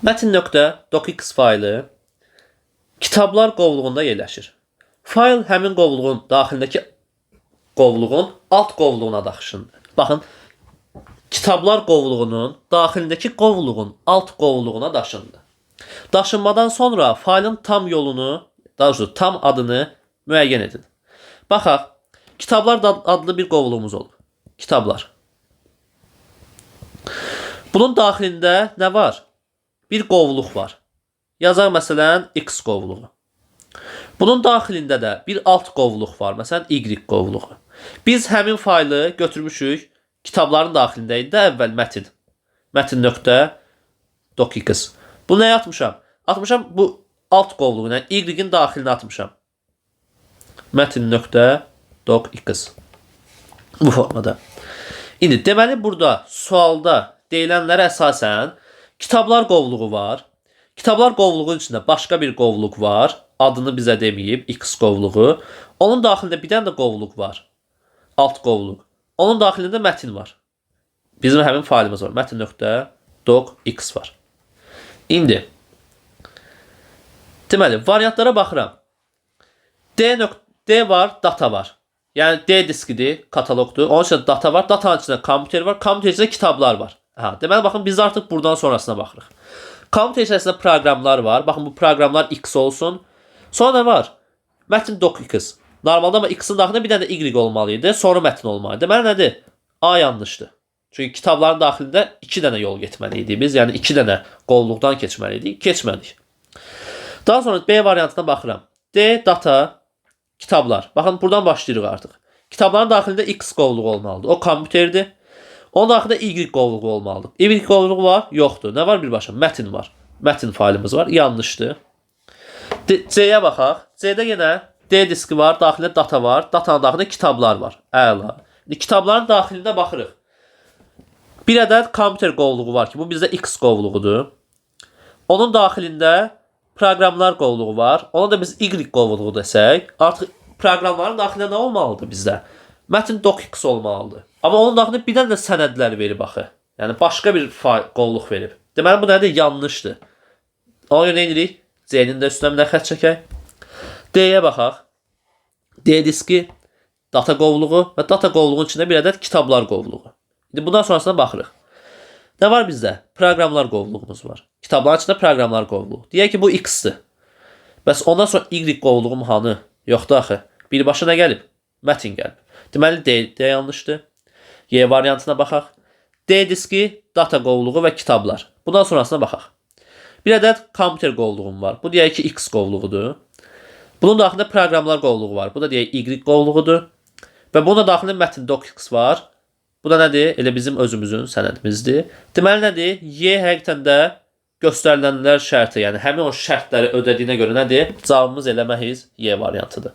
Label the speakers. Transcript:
Speaker 1: Metin.docx faylı kitablar qovluğunda yerləşir. Fayl həmin qovluğun daxilindəki qovluğun alt qovluğuna daşınır. Baxın, kitablar qovluğunun daxilindəki qovluğun alt qovluğuna daşındı. Daşınmadan sonra faylın tam yolunu, daha doğrusu tam adını müəyyən edin. Baxaq, kitablar adlı bir qovluğumuz olub. Kitablar. Bunun daxilində nə var? Bir qovluq var. Yazaq məsələn X qovluğu. Bunun daxilində də bir alt qovluq var. Məsələn Y qovluğu. Biz həmin faylı götürmüşük. Kitabların daxilində idi də əvvəl mətin. Metin.docx. Bu nəyə atmışam? Atmışam bu alt qovluğu, yəni Y-in daxilinə atmışam. Metin.docx. Bu formada. İndi deməli burada sualda deyilənlərə əsasən kitablar qovluğu var. Kitablar qovluğunun içində başqa bir qovluq var. Adını bizə deməyib, X qovluğu. Onun daxilində bir dənə də qovluq var. Alt qovluq. Onun daxilində mətin var. Bizim həmin faylımız var. Metin.docx var. İndi deməli, variantlara baxıram. D var, data var. Yəni D diskidir, kataloqdur. Onun içində data var, datanın içində kompüter var, kompüter içində kitablar var. Deməli, baxın, biz artıq buradan sonrasına baxırıq. Kompüter içərisində proqramlar var. Baxın, bu proqramlar X olsun. Sonra nə var? Metin.docx. Normalda amma X-in daxilində bir dənə Y olmalıydı, sonra mətin olmalıydı. Deməli, nədir? A yanlışdır. Çünki kitabların daxilində 2 dənə yol getməliydik biz. Yəni 2 dənə qovluqdan keçməliydik. Keçmədik. Daha sonra B variantına baxıram. D, data, kitablar. Baxın, buradan başlayırıq artıq. Kitabların daxilində X qovluğu olmalıdır. O kompüterdir. Onun daxilində Y qovluğu olmalıdır. Y qovluğu var? Yoxdur. Nə var birbaşa? Mətin var. Mətin faylımız var. Yanlışdır. C-yə baxaq. C-də yenə D diski var. Daxilində data var. Datanın daxilində kitablar var. Əla. Kitabların daxilində baxırıq. Bir ədəd kompüter qovluğu var ki, bu bizdə X qovluğudur. Onun daxilində proqramlar qovluğu var. Ona da biz Y qovluğu desək, artıq proqramların daxilində nə olmalıdır bizdə? Metin.docx olmalıdır. Amma onun daxilində bir dənə də sənədlər verib axı. Yəni başqa bir qovluq verib. Deməli bu nədir? Yanlışdır. Ona görə nə edirik? C-nin də üstünə bir xətt çəkək. D-yə baxaq. D diski, data qovluğu və data qovluğunun içində bir ədəd kitablar qovluğu. İndi bundan sonrasına baxırıq. Nə var bizdə? Proqramlar qovluğumuz var. Kitabların içində proqramlar qovluğu. Deyək ki, bu X-dir. Bəs ondan sonra Y qovluğum hanı? Yoxdur axı. Birbaşa nə gəlib? Mətin gəlib. Deməli, D yanlışdır. Y variantına baxaq. D diski, data qovluğu və kitablar. Bundan sonrasına baxaq. Bir ədəd kompüter qovluğum var. Bu deyək ki, X qovluğudur. Bunun daxilində proqramlar qovluğu var. Bu da deyək Y qovluğudur. Və bunun daxilində Metin.docx var. Bu da nədir? Elə bizim özümüzün sənədimizdir. Deməli nədir? Y həqiqətən də göstərilənlər şərti, yəni həmin o şərtləri ödədiyinə görə nədir? Cavabımız elə məhz Y variantıdır.